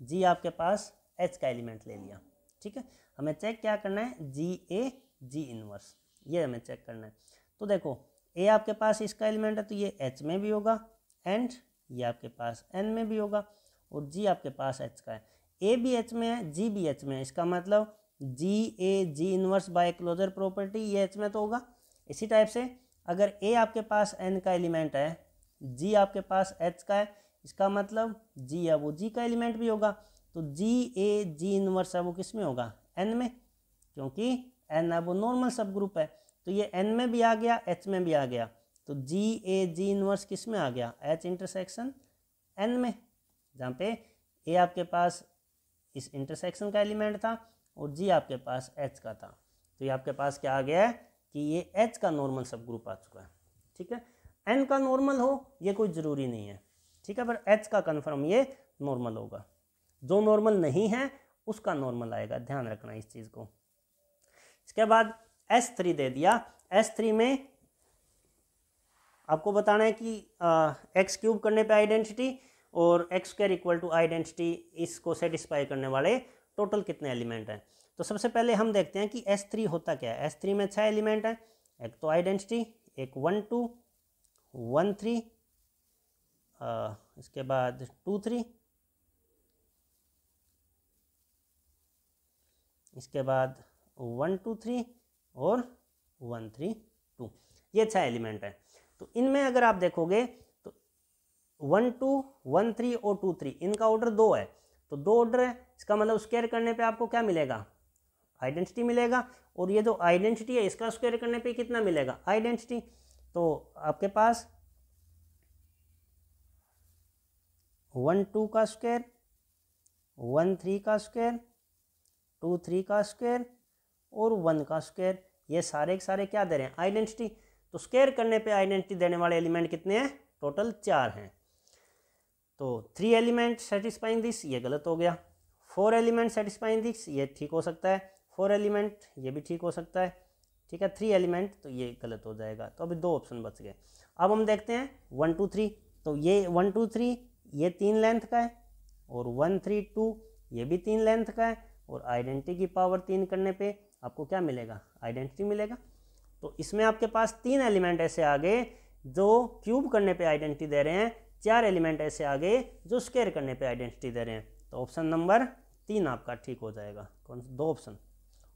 G आपके पास H का एलिमेंट ले लिया। ठीक है, हमें चेक क्या करना है? GA G इनवर्स, ये हमें चेक करना है। तो देखो A आपके पास इसका एलिमेंट है तो ये H में भी होगा, एंड ये आपके पास N में भी होगा, और G आपके पास H का है। A भी H में है, G भी H में है, इसका मतलब GA G inverse by closure property ये H में तो होगा। इसी टाइप से अगर A आपके पास N का एलिमेंट है, G आपके पास H का है, इसका मतलब G है वो G का एलिमेंट भी होगा। तो GA G इनवर्स है वो किस में होगा? N में, क्योंकि N है वो नॉर्मल सब ग्रुप है। तो ये N में भी आ गया, H में भी आ गया, तो GA G इनवर्स किस में आ गया? H इंटरसेक्शन N में, जहाँ पे A आपके पास इस इंटरसेक्शन का एलिमेंट था और G आपके पास H का था। तो ये आपके पास क्या आ गया है कि ये H का नॉर्मल सब ग्रुप आ चुका है। ठीक है, n का नॉर्मल हो ये कोई ज़रूरी नहीं है, ठीक है, पर h का कन्फर्म ये नॉर्मल होगा। जो नॉर्मल नहीं है उसका नॉर्मल आएगा, ध्यान रखना इस चीज़ को। इसके बाद S3 दे दिया। S3 में आपको बताना है कि एक्स क्यूब करने पे आइडेंटिटी और X square equal to identity, इसको सेटिस्फाई करने वाले टोटल कितने एलिमेंट हैं। तो सबसे पहले हम देखते हैं कि S3 होता क्या है। S3 में 6 एलिमेंट हैं, एक तो आइडेंटिटी, एक 1 2 1 3, इसके बाद 2 3, इसके बाद 1 2 3 और 1 3 2, ये 6 एलिमेंट हैं। तो इनमें अगर आप देखोगे तो 1 2 1 3 और 2 3 इनका ऑर्डर 2 है, तो 2 ऑर्डर है, इसका मतलब स्क्वायर करने पे आपको क्या मिलेगा, आइडेंटिटी मिलेगा। और ये जो आइडेंटिटी है इसका स्क्वायर करने पे कितना मिलेगा, आइडेंटिटी। तो आपके पास 1 2 का स्क्वायर, 1 3 का स्क्वायर, 2 3 का स्क्वायर और 1 का स्क्वायर, ये सारे के सारे क्या दे रहे हैं, आइडेंटिटी। तो स्क्वायर करने पे आइडेंटिटी देने वाले एलिमेंट कितने हैं, टोटल 4 हैं। तो 3 एलिमेंट सेटिस्फाइंग दिस, ये गलत हो गया। 4 एलिमेंट सेटिस्फाइंग दिस, ये ठीक हो सकता है। 4 एलिमेंट, ये भी ठीक हो सकता है, ठीक है। 3 एलिमेंट, तो ये गलत हो जाएगा। तो अभी 2 ऑप्शन बच गए। अब हम देखते हैं 1 2 3, तो ये 1 2 3 ये 3 लेंथ का है, और 1 3 2 ये भी 3 लेंथ का है, और आइडेंटिटी की पावर 3 करने पे आपको क्या मिलेगा, आइडेंटिटी मिलेगा। तो इसमें आपके पास 3 एलिमेंट ऐसे आ गए जो क्यूब करने पे आइडेंटिटी दे रहे हैं, 4 एलिमेंट ऐसे आ गए जो स्क्वायर करने पे आइडेंटिटी दे रहे हैं। तो ऑप्शन नंबर 3 आपका ठीक हो जाएगा। कौन सा, 2 ऑप्शन,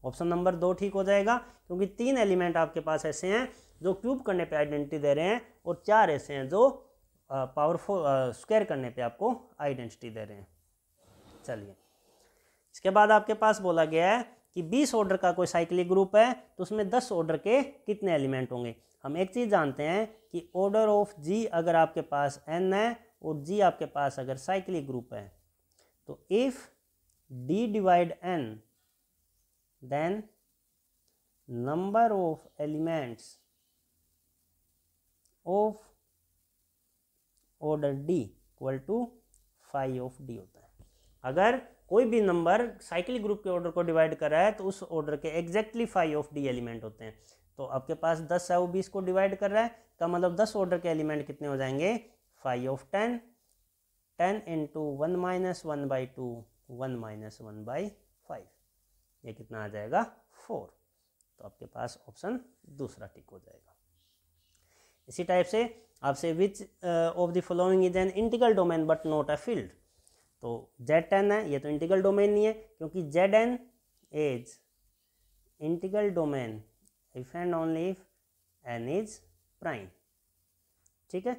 ऑप्शन नंबर 2 ठीक हो जाएगा, क्योंकि 3 एलिमेंट आपके पास ऐसे हैं जो क्यूब करने पे आइडेंटिटी दे रहे हैं, और 4 ऐसे हैं जो पावरफुल स्क्वायर करने पे आपको आइडेंटिटी दे रहे हैं। चलिए, इसके बाद आपके पास बोला गया है कि 20 ऑर्डर का कोई साइक्लिक ग्रुप है तो उसमें 10 ऑर्डर के कितने एलिमेंट होंगे। हम एक चीज़ जानते हैं कि ऑर्डर ऑफ जी अगर आपके पास n है और जी आपके पास अगर साइक्लिक ग्रुप है, तो if d divide n then number of elements of order d equal to phi of d होता है। अगर कोई भी नंबर साइक्लिक ग्रुप के ऑर्डर को डिवाइड कर रहा है तो उस ऑर्डर के exactly phi of D element होते हैं। तो आपके पास 10 है, वो 20 को डिवाइड कर रहा है, का मतलब 10 ऑर्डर के एलिमेंट कितने हो जाएंगे, phi of 10, 10 into 1 minus 1 by 2, 1 minus 1 by 5, ये कितना आ जाएगा, 4। तो आपके पास ऑप्शन दूसरा टिक हो जाएगा। इसी टाइप से आपसे which of the following is an integral domain but not a field. तो Z10 है, ये तो इंटीग्रल डोमेन नहीं है, क्योंकि Zn is integral domain if and only if n is prime, ठीक है।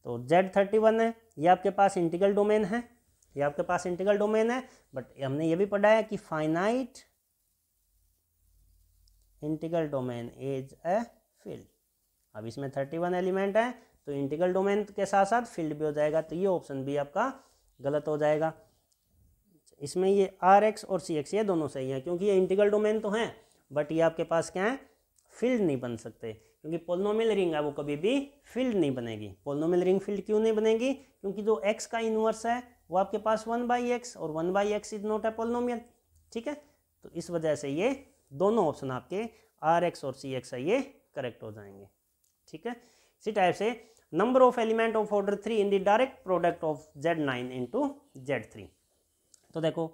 तो Z31 है, ये आपके पास इंटीग्रल डोमेन है, ये आपके पास इंटीग्रल डोमेन है, बट हमने ये भी पढ़ा है कि finite integral domain is a field. अब इसमें 31 एलिमेंट है, तो इंटीग्रल डोमेन के साथ साथ फील्ड भी हो जाएगा, तो ये ऑप्शन भी आपका गलत हो जाएगा। इसमें ये Rx और Cx ये दोनों सही हैं, क्योंकि ये इंटीग्रल डोमेन तो हैं, बट ये आपके पास क्या है, फील्ड नहीं बन सकते, क्योंकि पोलिनोमियल रिंग है वो कभी भी फील्ड नहीं बनेगी। पोलिनोमियल रिंग फील्ड क्यों नहीं बनेगी, क्योंकि जो x का इनवर्स है वो आपके पास 1/x, और 1/x is not a polynomial, ठीक है। तो इस वजह से ये दोनों ऑप्शन आपके Rx और Cx है ये करेक्ट हो जाएंगे, ठीक है। इसी टाइप से number of element of order 3 in the direct product of Z9 into Z3। तो देखो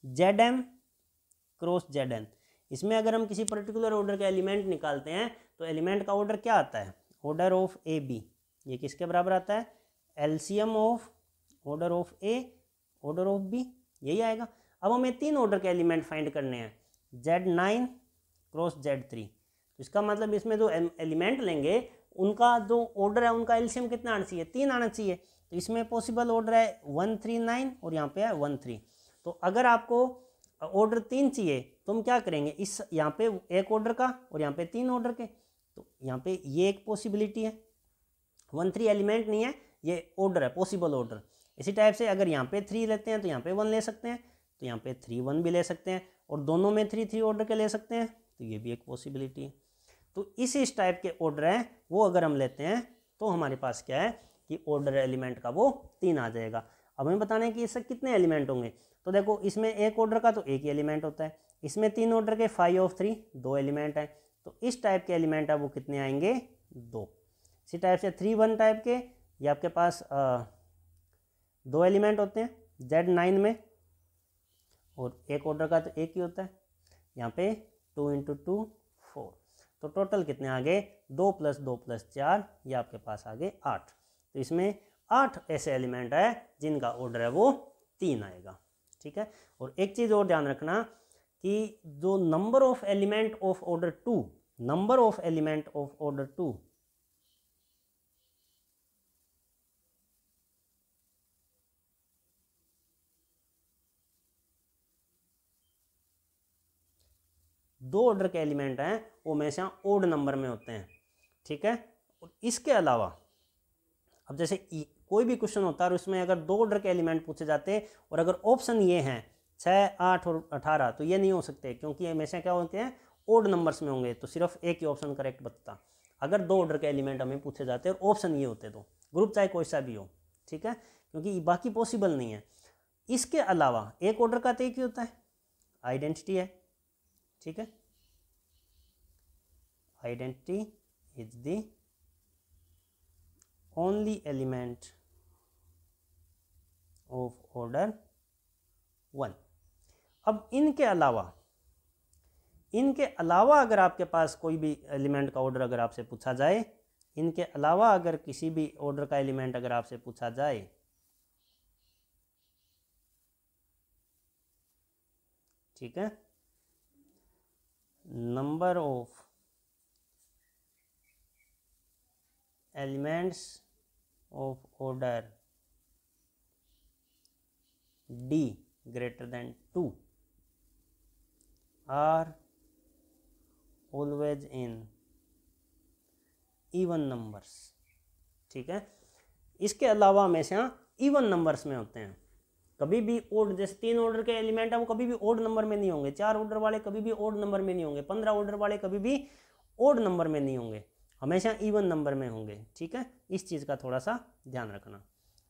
Zm क्रॉस Zn, इसमें अगर हम किसी पर्टिकुलर ऑर्डर के एलिमेंट निकालते हैं तो एलिमेंट का ऑर्डर क्या आता है, ऑर्डर ऑफ ए बी, ये किसके बराबर आता है, LCM of order of A order of B, यही आएगा। अब हमें 3 ऑर्डर के एलिमेंट फाइंड करने हैं, Z9 क्रॉस Z3। तो इसका मतलब इसमें जो एलिमेंट लेंगे उनका जो ऑर्डर है उनका एलसीएम कितना आना चाहिए, 3 आना चाहिए। तो इसमें पॉसिबल ऑर्डर है 1 3 9 और यहाँ पे है 1 3। तो अगर आपको ऑर्डर 3 चाहिए तो हम क्या करेंगे, इस यहाँ पे एक ऑर्डर का और यहाँ पे 3 ऑर्डर के, तो यहाँ पे ये एक पॉसिबिलिटी है। 1 3 एलिमेंट नहीं है, ये ऑर्डर है, पॉसिबल ऑर्डर। इसी टाइप से अगर यहाँ पे 3 लेते हैं तो यहाँ पे 1 ले सकते हैं, तो यहाँ पे 3 1 भी ले सकते हैं, और दोनों में 3 3 ऑर्डर के ले सकते हैं, तो ये भी एक पॉसिबिलिटी है। तो इस टाइप के ऑर्डर हैं वो अगर हम लेते हैं तो हमारे पास क्या है कि ऑर्डर एलिमेंट का वो 3 आ जाएगा। अब हमें बताना है कि इससे कितने एलिमेंट होंगे। तो देखो इसमें एक ऑर्डर का तो एक ही एलिमेंट होता है, इसमें 3 ऑर्डर के 5 ऑफ 3 2 एलिमेंट हैं, तो इस टाइप के एलिमेंट है वो कितने आएंगे 2। इसी टाइप से 3 1 टाइप के ये आपके पास 2 एलिमेंट होते हैं Z9 में, और एक ऑर्डर का तो एक ही होता है, यहाँ पे 2 × 2 4, तो टोटल कितने आ गए 2 + 2 + 4, ये आपके पास आ गए 8। तो इसमें 8 ऐसे एलिमेंट है जिनका ऑर्डर है वो 3 आएगा, ठीक है। और एक चीज़ और ध्यान रखना कि जो number of element of order 2, number of element of order 2 2 order के एलिमेंट हैं वो हमेशा ओड नंबर में होते हैं, ठीक है। और इसके अलावा अब जैसे कोई भी क्वेश्चन होता है और उसमें अगर 2 ऑर्डर के एलिमेंट पूछे जाते हैं और अगर ऑप्शन ये हैं 6 8 और 18, तो ये नहीं हो सकते क्योंकि हमेशा क्या होते हैं ओड नंबर्स में होंगे, तो सिर्फ एक ही ऑप्शन करेक्ट बचता अगर 2 ऑर्डर के एलिमेंट हमें पूछे जाते हैं और ऑप्शन ये होते, तो ग्रुप चाहे कोई सा भी हो, ठीक है, क्योंकि बाकी पॉसिबल नहीं है। इसके अलावा एक ऑर्डर का तो एक ही होता है, आइडेंटिटी है, ठीक है, identity is the only element of order 1। अब इनके अलावा अगर आपके पास कोई भी एलिमेंट का ऑर्डर अगर आपसे पूछा जाए, इनके अलावा अगर किसी भी ऑर्डर का एलिमेंट अगर आपसे पूछा जाए, ठीक है, number of elements of order D > 2 are always in even numbers, ठीक है। इसके अलावा हमेशा इवन नंबर्स में होते हैं, कभी भी ओड, जैसे 3 ऑर्डर के एलिमेंट है वो कभी भी ओड नंबर में नहीं होंगे, 4 ऑर्डर वाले कभी भी ओड नंबर में नहीं होंगे, 15 ऑर्डर वाले कभी भी ओड नंबर में नहीं होंगे, हमेशा इवन नंबर में होंगे, ठीक है। इस चीज़ का थोड़ा सा ध्यान रखना।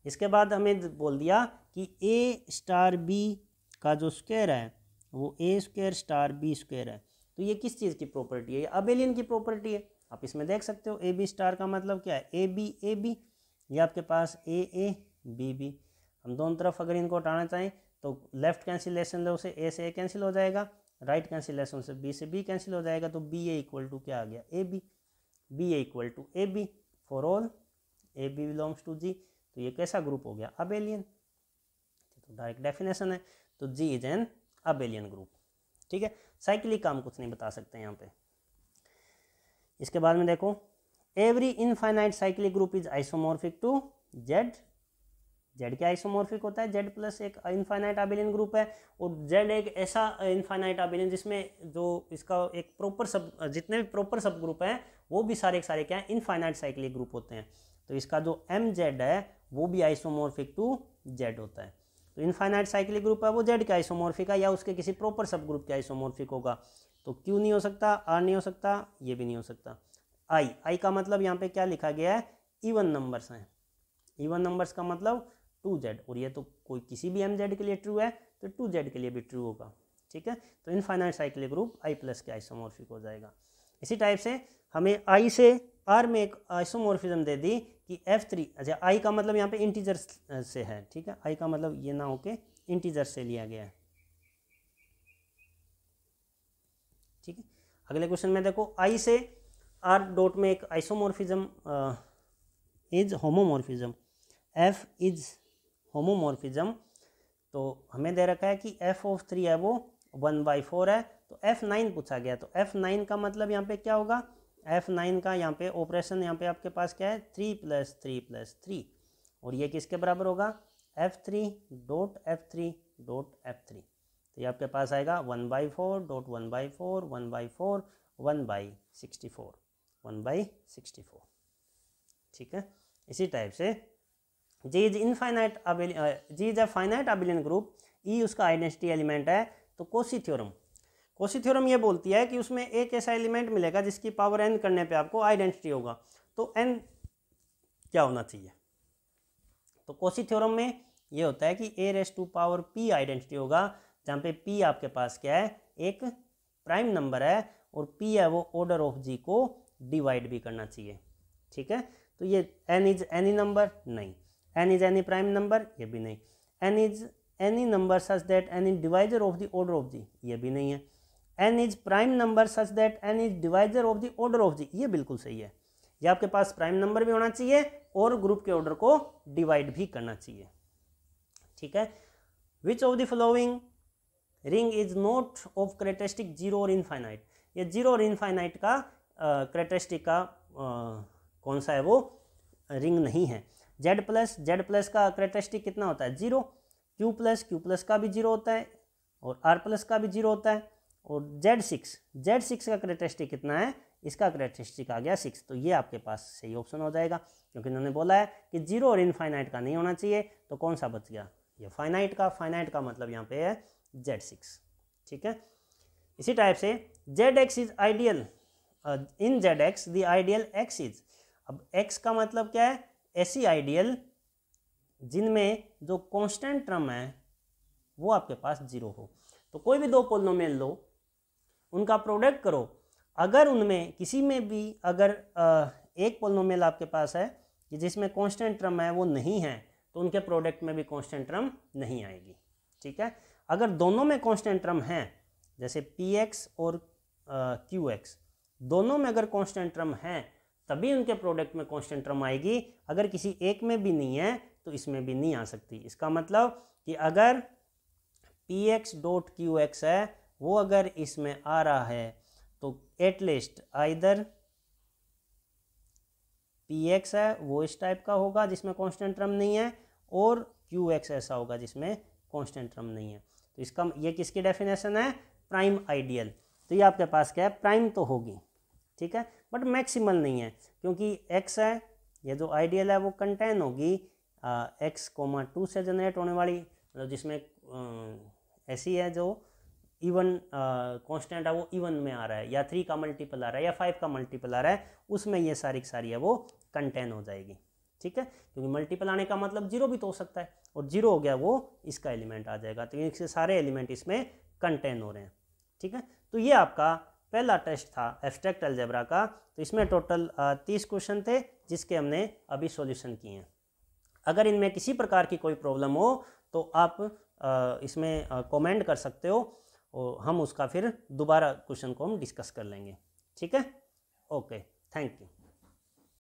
इसके बाद हमें बोल दिया कि A*B का जो स्क्वायर है वो A² B² है, तो ये किस चीज़ की प्रॉपर्टी है, ये अबेलियन की प्रॉपर्टी है। आप इसमें देख सकते हो AB* का मतलब क्या है AB, ये आपके पास AA BB। हम दोनों तरफ अगर इनको हटाना चाहें तो लेफ्ट कैंसिलेशन लो से A से A कैंसिल हो जाएगा, राइट कैंसिलेशन से B से B कैंसिल हो जाएगा, तो BA = क्या आ गया AB, BA = AB for all AB belongs to G, तो ये कैसा ग्रुप हो गया अबेलियन, तो डायरेक्ट डेफिनेशन है, तो G is an abelian group, ठीक है। साइक्लिक का हम कुछ नहीं बता सकते यहाँ पे। इसके बाद में देखो every infinite cyclic group is isomorphic to Z क्या आइसोमॉर्फिक होता है Z प्लस एक इनफाइनाइट अबेलियन ग्रुप है, और Z एक ऐसा इनफाइनाइट अबेलियन जिसमें जो इसका एक प्रॉपर सब, जितने भी प्रॉपर सब ग्रुप हैं वो भी सारे क्या है इनफाइनाइट साइक्लिक ग्रुप होते हैं, तो इसका जो MZ है वो भी आइसोमॉर्फिक टू Z होता है। तो इनफाइनाइट साइक्लिक ग्रुप है वो Z का आइसोमॉर्फिक है या उसके किसी प्रॉपर सब ग्रुप के आइसोमॉर्फिक होगा, तो Q नहीं हो सकता, R नहीं हो सकता, ये भी नहीं हो सकता। I का मतलब यहाँ पे क्या लिखा गया है इवन नंबर्स हैं, इवन नंबर्स का मतलब 2Z, और ये तो कोई किसी भी MZ के लिए ट्रू है तो 2Z के लिए भी ट्रू होगा, ठीक है। तो इनफाइनाइट साइक्लिक ग्रुप I+ के आइसोमॉर्फिक हो जाएगा। इसी टाइप से हमें I से R में एक आइसोमॉर्फिज्म दे दी कि F3, अच्छा I का मतलब यहाँ पे इंटीजर से है, ठीक है, I का मतलब ये ना होके इंटीजर से लिया गया है, ठीक है। अगले क्वेश्चन में देखो I से R डॉट में एक isomorphism is homomorphism, F is homomorphism, तो हमें दे रखा है कि F(3) है वो 1/4 है, तो F9 पूछा गया, तो F9 का मतलब यहाँ पे क्या होगा, F9 का यहाँ पे ऑपरेशन यहाँ पे आपके पास क्या है 3 + 3 + 3, और ये किसके बराबर होगा F3 dot F3 dot F3, तो ये आपके पास आएगा 1/4 डॉट 1/4 1/4 1/64 1/64, ठीक है। इसी टाइप से G is a finite abelian group, E उसका आइडेंटिटी एलिमेंट है, तो कोशी थ्योरम ये बोलती है कि उसमें एक ऐसा एलिमेंट मिलेगा जिसकी पावर n करने पे आपको आइडेंटिटी होगा, तो n क्या होना चाहिए। तो कॉची थ्योरम में ये होता है कि a raise to power p identity होगा, जहाँ पे p आपके पास क्या है, एक प्राइम नंबर है, और p है वो ऑर्डर ऑफ g को डिवाइड भी करना चाहिए। ठीक है, तो ये n इज एनी नंबर, नहीं। n is any prime number, ये भी नहीं। n is any number such that n is divisor of the order of g, ये भी नहीं है। n is prime number such that n is divisor of the order of g, ये बिल्कुल सही है। ये आपके पास प्राइम नंबर भी होना चाहिए और ग्रुप के ऑर्डर को डिवाइड भी करना चाहिए। ठीक है, which of the following ring is not of characteristic zero और इनफाइनाइट, ये जीरो और इनफाइनाइट का करेक्टरिस्टिक का कौन सा है, वो रिंग नहीं है। जेड प्लस का करेक्टरिस्टिक कितना होता है, जीरो। क्यू प्लस का भी जीरो होता है, और आर प्लस का भी जीरो होता है। और जेड सिक्स का करेक्टरिस्टिक कितना है, इसका करेक्टरिस्टिक आ गया 6। तो ये आपके पास सही ऑप्शन हो जाएगा, क्योंकि इन्होंने बोला है कि जीरो और इनफाइनाइट का नहीं होना चाहिए, तो कौन सा बच गया, ये फाइनाइट का मतलब यहाँ पे है Z6। ठीक है, इसी टाइप से ZX is ideal, in ZX the ideal X is, अब X का मतलब क्या है, ऐसी आइडियल जिनमें जो कांस्टेंट टर्म है वो आपके पास जीरो हो। तो कोई भी दो पोलिनोमियल लो, उनका प्रोडक्ट करो, अगर उनमें किसी में भी अगर एक पोलिनोमियल आपके पास है कि जिसमें कांस्टेंट टर्म है वो नहीं है, तो उनके प्रोडक्ट में भी कांस्टेंट टर्म नहीं आएगी। ठीक है, अगर दोनों में कांस्टेंट टर्म है, जैसे px और qx, दोनों में अगर कांस्टेंट टर्म है तभी उनके प्रोडक्ट में कांस्टेंट टर्म आएगी। अगर किसी एक में भी नहीं है तो इसमें भी नहीं आ सकती। इसका मतलब कि अगर px डॉट qx है वो अगर इसमें आ रहा है तो एटलीस्ट आइदर px है वो इस टाइप का होगा जिसमें कांस्टेंट टर्म नहीं है, और qx ऐसा होगा जिसमें कांस्टेंट टर्म नहीं है। तो इसका ये किसकी डेफिनेशन है, प्राइम आइडियल। तो ये आपके पास क्या है, प्राइम तो होगी, ठीक है, बट मैक्सिमल नहीं है, क्योंकि x है, ये जो आइडियल है वो कंटेन होगी x,2 से जनरेट होने वाली, मतलब जिसमें ऐसी है जो इवन कांस्टेंट है वो इवन में आ रहा है, या 3 का मल्टीपल आ रहा है, या 5 का मल्टीपल आ रहा है, उसमें ये सारी की सारी है वो कंटेन हो जाएगी। ठीक है, क्योंकि मल्टीपल आने का मतलब जीरो भी तो हो सकता है, और जीरो हो गया वो इसका एलिमेंट आ जाएगा, तो इसके सारे एलिमेंट इसमें कंटेन हो रहे हैं। ठीक है, तो ये आपका पहला टेस्ट था एब्स्ट्रैक्ट अलजेब्रा का। तो इसमें टोटल 30 क्वेश्चन थे जिसके हमने अभी सॉल्यूशन किए हैं। अगर इनमें किसी प्रकार की कोई प्रॉब्लम हो तो आप इसमें कमेंट कर सकते हो, और हम उसका फिर दोबारा क्वेश्चन को हम डिस्कस कर लेंगे। ठीक है, ओके, थैंक यू।